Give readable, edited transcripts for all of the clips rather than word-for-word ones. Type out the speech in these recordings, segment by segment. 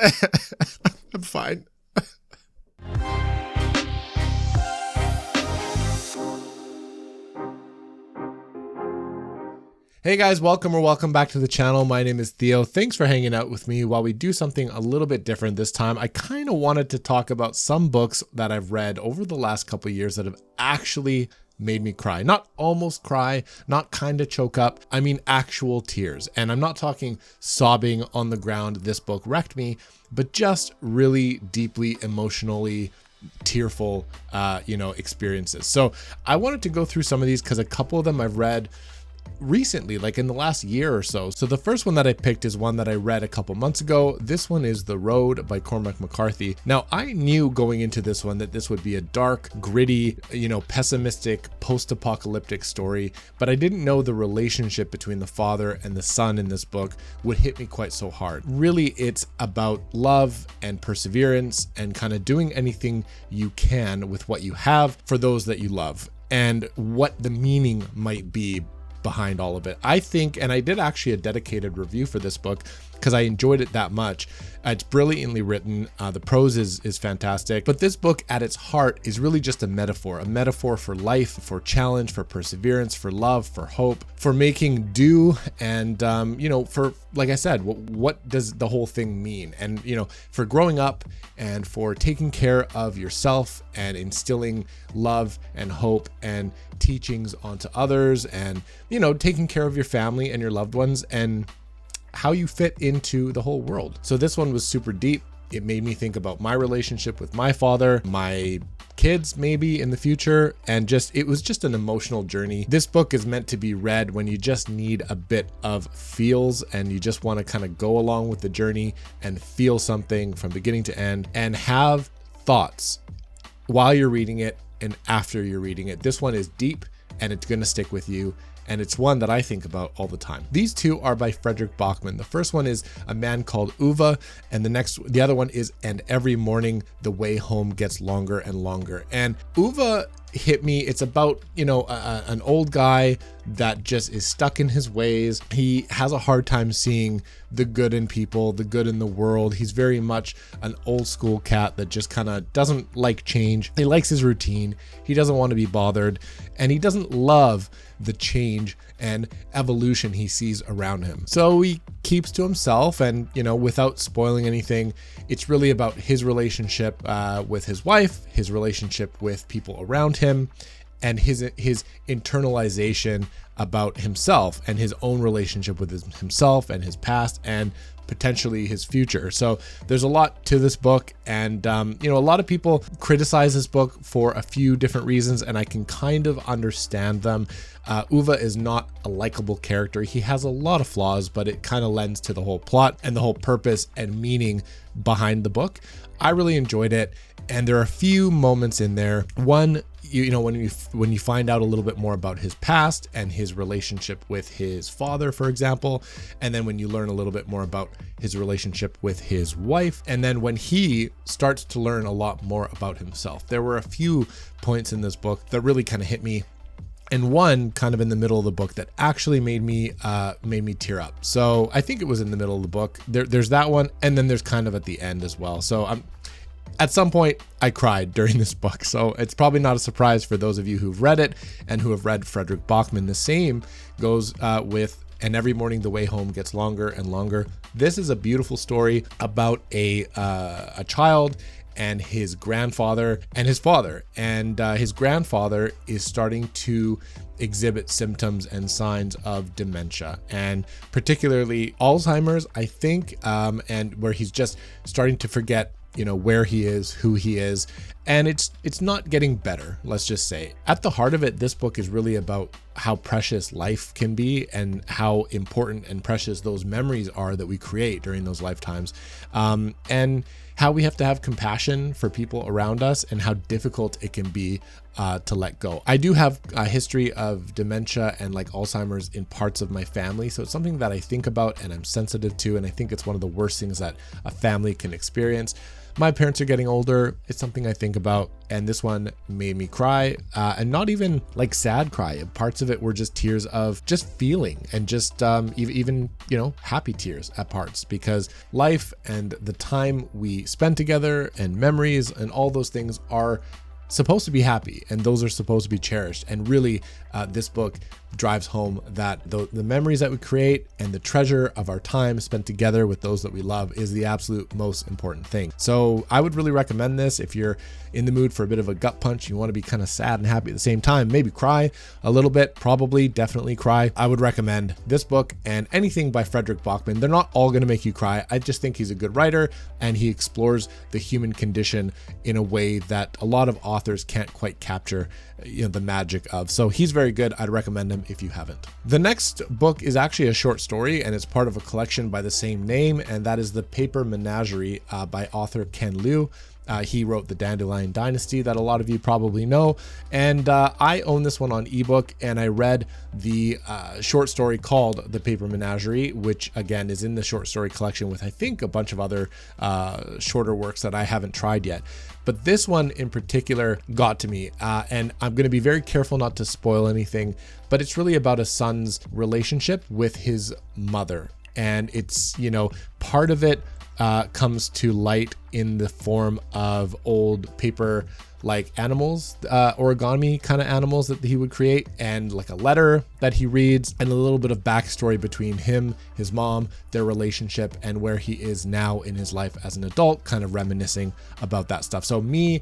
I'm fine. Hey guys, welcome back to the channel. My name is Theo. Thanks for hanging out with me while we do something a little bit different this time. I kind of wanted to talk about some books that I've read over the last couple of years that have actually made me cry. Not almost cry, not kind of choke up. I mean actual tears. And I'm not talking sobbing on the ground, this book wrecked me, but just really deeply emotionally tearful, experiences. So I wanted to go through some of these because a couple of them I've read recently, like in the last year or so. So the first one that I picked is one that I read a couple months ago. This one is The Road by Cormac McCarthy. Now, I knew going into this one that this would be a dark, gritty, pessimistic, post-apocalyptic story, but I didn't know the relationship between the father and the son in this book would hit me quite so hard. Really, it's about love and perseverance and kind of doing anything you can with what you have for those that you love and what the meaning might be behind all of it. I think, and I did actually a dedicated review for this book because I enjoyed it that much. It's brilliantly written. The prose is fantastic, but this book at its heart is really just a metaphor for life, for challenge, for perseverance, for love, for hope, for making do. And, for, like I said, what does the whole thing mean? And, for growing up and for taking care of yourself and instilling love and hope and teachings onto others and, taking care of your family and your loved ones and how you fit into the whole world. So this one was super deep. It made me think about my relationship with my father, my kids maybe in the future, and it was just an emotional journey. This book is meant to be read when you just need a bit of feels and you just want to kind of go along with the journey and feel something from beginning to end and have thoughts while you're reading it and after you're reading it. This one is deep and it's going to stick with you. And it's one that I think about all the time. These two are by Frederick Bachman. The first one is A Man Called Uwe, and the other one is And Every Morning the Way Home Gets Longer and Longer. And Uwe hit me. It's about, an old guy that just is stuck in his ways. He has a hard time seeing the good in people, the good in the world. He's very much an old school cat that just kind of doesn't like change. He likes his routine. He doesn't want to be bothered, and he doesn't love the change and evolution he sees around him. So he keeps to himself and, without spoiling anything, it's really about his relationship with his wife, his relationship with people around him, and his internalization about himself and his own relationship with himself and his past and potentially his future. So there's a lot to this book, and a lot of people criticize this book for a few different reasons, and I can kind of understand them. Uwe is not a likable character. He has a lot of flaws, but it kind of lends to the whole plot and the whole purpose and meaning behind the book. I really enjoyed it, and there are a few moments in there. One, when you find out a little bit more about his past and his relationship with his father, for example, and then when you learn a little bit more about his relationship with his wife, and then when he starts to learn a lot more about himself. There were a few points in this book that really kind of hit me, and one kind of in the middle of the book that actually made me tear up. So I think it was in the middle of the book. There's that one, and then there's kind of at the end as well. So at some point, I cried during this book, so it's probably not a surprise for those of you who've read it and who have read Frederick Bachman. The same goes with And Every Morning the Way Home Gets Longer and Longer. This is a beautiful story about a child and his grandfather and his father. And his grandfather is starting to exhibit symptoms and signs of dementia, and particularly Alzheimer's, I think, and where he's just starting to forget where he is, who he is, and it's not getting better, let's just say. At the heart of it, this book is really about how precious life can be and how important and precious those memories are that we create during those lifetimes, and how we have to have compassion for people around us and how difficult it can be to let go. I do have a history of dementia and like Alzheimer's in parts of my family, so it's something that I think about and I'm sensitive to, and I think it's one of the worst things that a family can experience. my parents are getting older. It's something I think about. And this one made me cry, and not even like sad cry. Parts of it were just tears of just feeling, and just even, you know, happy tears at parts, because life and the time we spend together and memories and all those things are supposed to be happy, and those are supposed to be cherished. And really, this book drives home that the memories that we create and the treasure of our time spent together with those that we love is the absolute most important thing. So I would really recommend this if you're in the mood for a bit of a gut punch. You want to be kind of sad and happy at the same time, maybe cry a little bit, probably definitely cry. I would recommend this book and anything by Frederick Bachman. They're not all going to make you cry. I just think he's a good writer, and he explores the human condition in a way that a lot of authors can't quite capture, you know, the magic of. So he's very good. I'd recommend him if you haven't. The next book is actually a short story, and it's part of a collection by the same name, and that is The Paper Menagerie by author Ken Liu. He wrote The Dandelion Dynasty that a lot of you probably know, and I own this one on ebook, and I read the short story called The Paper Menagerie, which again is in the short story collection with I think a bunch of other shorter works that I haven't tried yet. But this one in particular got to me, and I'm going to be very careful not to spoil anything, but it's really about a son's relationship with his mother. And it's, you know, part of it comes to light in the form of old paper like animals, origami kind of animals that he would create, and like a letter that he reads, and a little bit of backstory between him, his mom, their relationship, and where he is now in his life as an adult, kind of reminiscing about that stuff. So me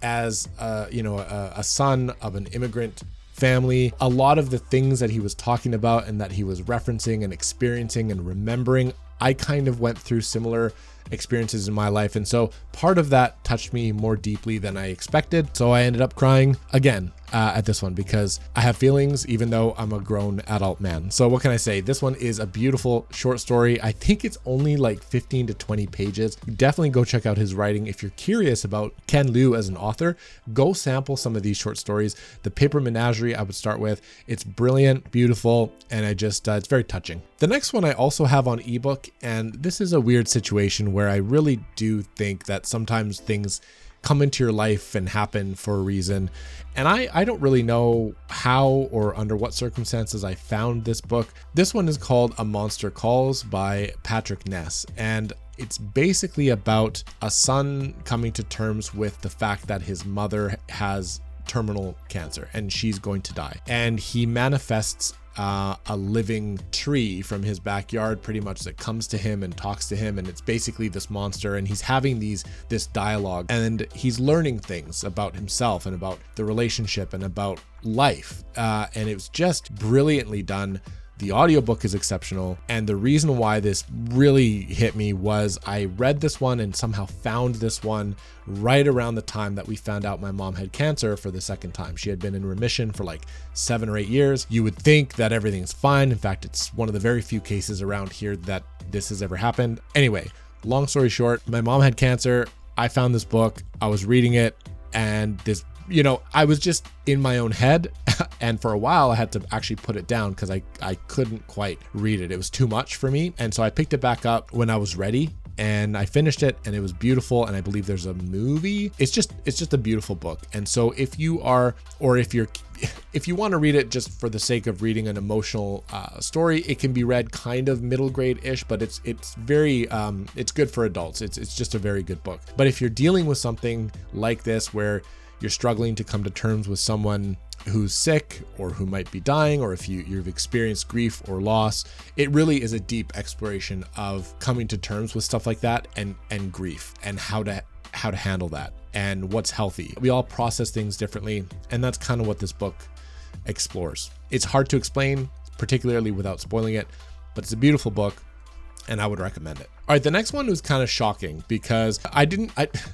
as a son of an immigrant family, a lot of the things that he was talking about and that he was referencing and experiencing and remembering, I kind of went through similar experiences in my life. And so part of that touched me more deeply than I expected. So I ended up crying again at this one, because I have feelings even though I'm a grown adult man. So what can I say? This one is a beautiful short story. I think it's only like 15 to 20 pages. Definitely go check out his writing. If you're curious about Ken Liu as an author, go sample some of these short stories. The Paper Menagerie I would start with. It's brilliant, beautiful, and it's very touching. The next one I also have on ebook, and this is a weird situation where I really do think that sometimes things come into your life and happen for a reason. And I don't really know how or under what circumstances I found this book. This one is called A Monster Calls by Patrick Ness. And it's basically about a son coming to terms with the fact that his mother has terminal cancer and she's going to die. And he manifests a living tree from his backyard pretty much that comes to him and talks to him, and it's basically this monster, and he's having this dialogue, and he's learning things about himself and about the relationship and about life, and it was just brilliantly done. The audiobook is exceptional, and the reason why this really hit me was I read this one and somehow found this one right around the time that we found out my mom had cancer for the second time. She had been in remission for like 7 or 8 years. You would think that everything's fine. In fact, it's one of the very few cases around here that this has ever happened. Anyway, long story short, my mom had cancer. I found this book. I was reading it, and this, you know, I was just in my own head, and for a while I had to actually put it down because I couldn't quite read it. It was too much for me. And so I picked it back up when I was ready, and I finished it, and it was beautiful. And I believe there's a movie. It's just a beautiful book. And so if you want to read it just for the sake of reading an emotional story, it can be read kind of middle grade-ish, but it's very it's good for adults. It's just a very good book. But if you're dealing with something like this where you're struggling to come to terms with someone who's sick or who might be dying, or if you've experienced grief or loss, it really is a deep exploration of coming to terms with stuff like that and grief, and how to handle that and what's healthy. We all process things differently, and that's kind of what this book explores. It's hard to explain, particularly without spoiling it, but it's a beautiful book, and I would recommend it. All right, the next one was kind of shocking because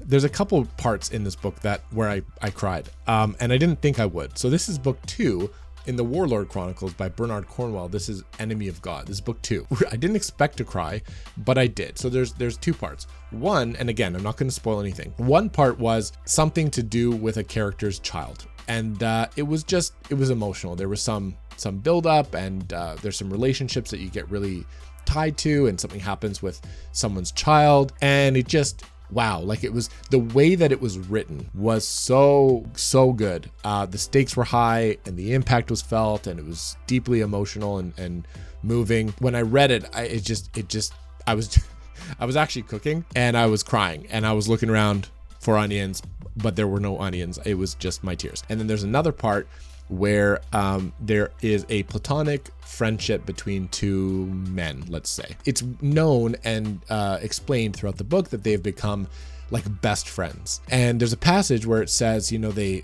there's a couple parts in this book where I cried, and I didn't think I would. So this is book 2 in the Warlord Chronicles by Bernard Cornwell. This is Enemy of God. This is book 2. I didn't expect to cry, but I did. So there's 2 parts. One, and again, I'm not going to spoil anything. One part was something to do with a character's child, and it was emotional. There was some build up, and there's some relationships that you get really tied to, and something happens with someone's child, and it just wow, like it was, the way that it was written was so good. The stakes were high and the impact was felt, and it was deeply emotional and moving. When I read it, I was actually cooking and I was crying and I was looking around for onions, but there were no onions. It was just my tears. And then there's another part where there is a platonic friendship between two men, let's say. It's known and explained throughout the book that they've become like best friends. And there's a passage where it says, you know, they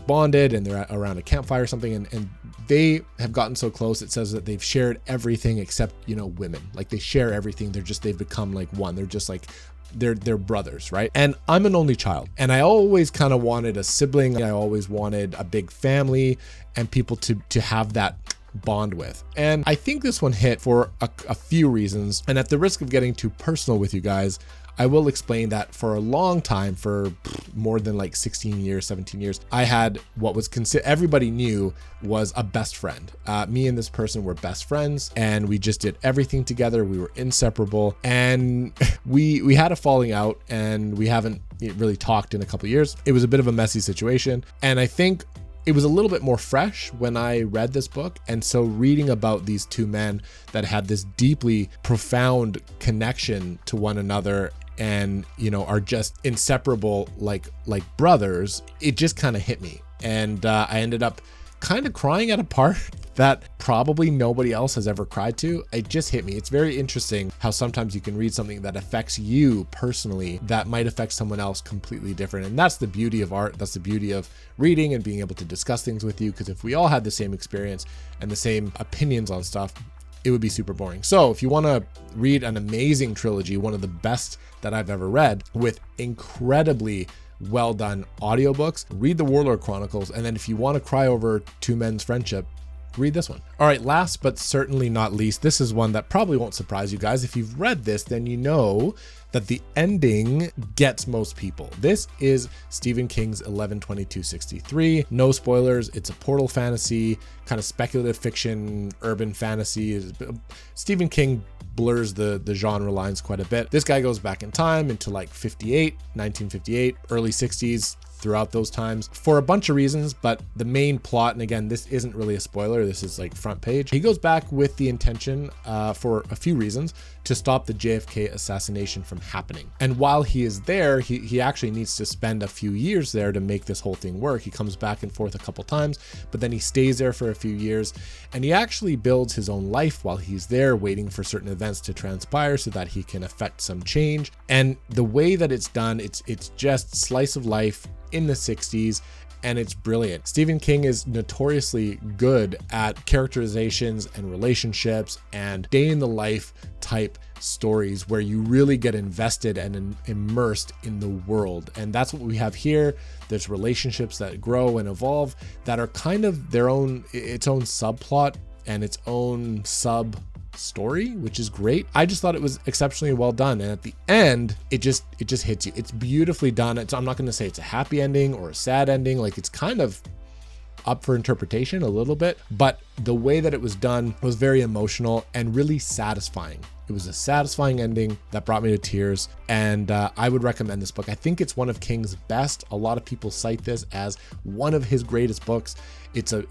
bonded and they're around a campfire or something, and they have gotten so close. It says that they've shared everything except, you know, women. Like they share everything. They've become like one. They're just like, they're brothers, right? And I'm an only child, and I always kind of wanted a sibling. I always wanted a big family and people to have that bond with. And I think this one hit for a few reasons. And at the risk of getting too personal with you guys, I will explain that for a long time, for more than like 16 years, 17 years, I had what was everybody knew was a best friend. Me and this person were best friends, and we just did everything together. We were inseparable, and we had a falling out, and we haven't really talked in a couple of years. It was a bit of a messy situation, and I think it was a little bit more fresh when I read this book. And so reading about these two men that had this deeply profound connection to one another and, you know, are just inseparable, like brothers, it just kind of hit me. And I ended up kind of crying at a part that probably nobody else has ever cried to. It just hit me. It's very interesting how sometimes you can read something that affects you personally that might affect someone else completely different. And that's the beauty of art. That's the beauty of reading and being able to discuss things with you. Because if we all had the same experience and the same opinions on stuff, it would be super boring. So if you want to read an amazing trilogy, one of the best that I've ever read, with incredibly well done audiobooks, read the Warlord Chronicles. And then if you want to cry over two men's friendship, read this one. All right, last but certainly not least, this is one that probably won't surprise you guys. If you've read this, then you know that the ending gets most people. This is Stephen King's 11/22/63. No spoilers. It's a portal fantasy, kind of speculative fiction, urban fantasy. Stephen King blurs the genre lines quite a bit. This guy goes back in time into like 1958, early 60s, throughout those times for a bunch of reasons, but the main plot, and again, this isn't really a spoiler, this is like front page. He goes back with the intention for a few reasons to stop the JFK assassination from happening. And while he is there, he actually needs to spend a few years there to make this whole thing work. He comes back and forth a couple times, but then he stays there for a few years, and he actually builds his own life while he's there, waiting for certain events to transpire so that he can affect some change. And the way that it's done, it's just slice of life in the 60s, and it's brilliant. Stephen King is notoriously good at characterizations and relationships and day in the life type stories where you really get invested and immersed in the world. And that's what we have here. There's relationships that grow and evolve that are kind of its own subplot and its own sub story, which is great. I just thought it was exceptionally well done, and at the end it just hits you. It's beautifully done. I'm not going to say it's a happy ending or a sad ending, like it's kind of up for interpretation a little bit, but the way that it was done was very emotional and really satisfying. It was a satisfying ending that brought me to tears, and I would recommend this book. I think it's one of King's best. A lot of people cite this as one of his greatest books. It's a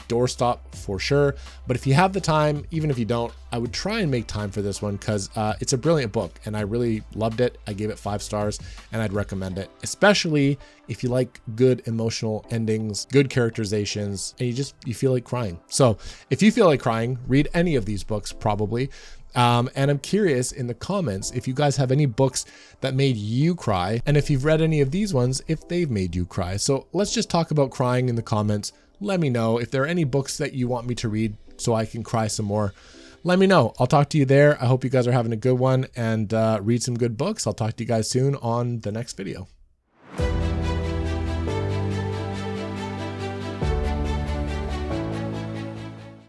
doorstop for sure, but if you have the time, even if you don't, I would try and make time for this one because it's a brilliant book and I really loved it. I gave it 5 stars and I'd recommend it, especially if you like good emotional endings, good characterizations, and you feel like crying. So if you feel like crying, read any of these books probably. And I'm curious in the comments if you guys have any books that made you cry, and if you've read any of these ones, if they've made you cry. So let's just talk about crying in the comments. Let me know if there are any books that you want me to read so I can cry some more. Let me know. I'll talk to you there. I hope you guys are having a good one and read some good books. I'll talk to you guys soon on the next video.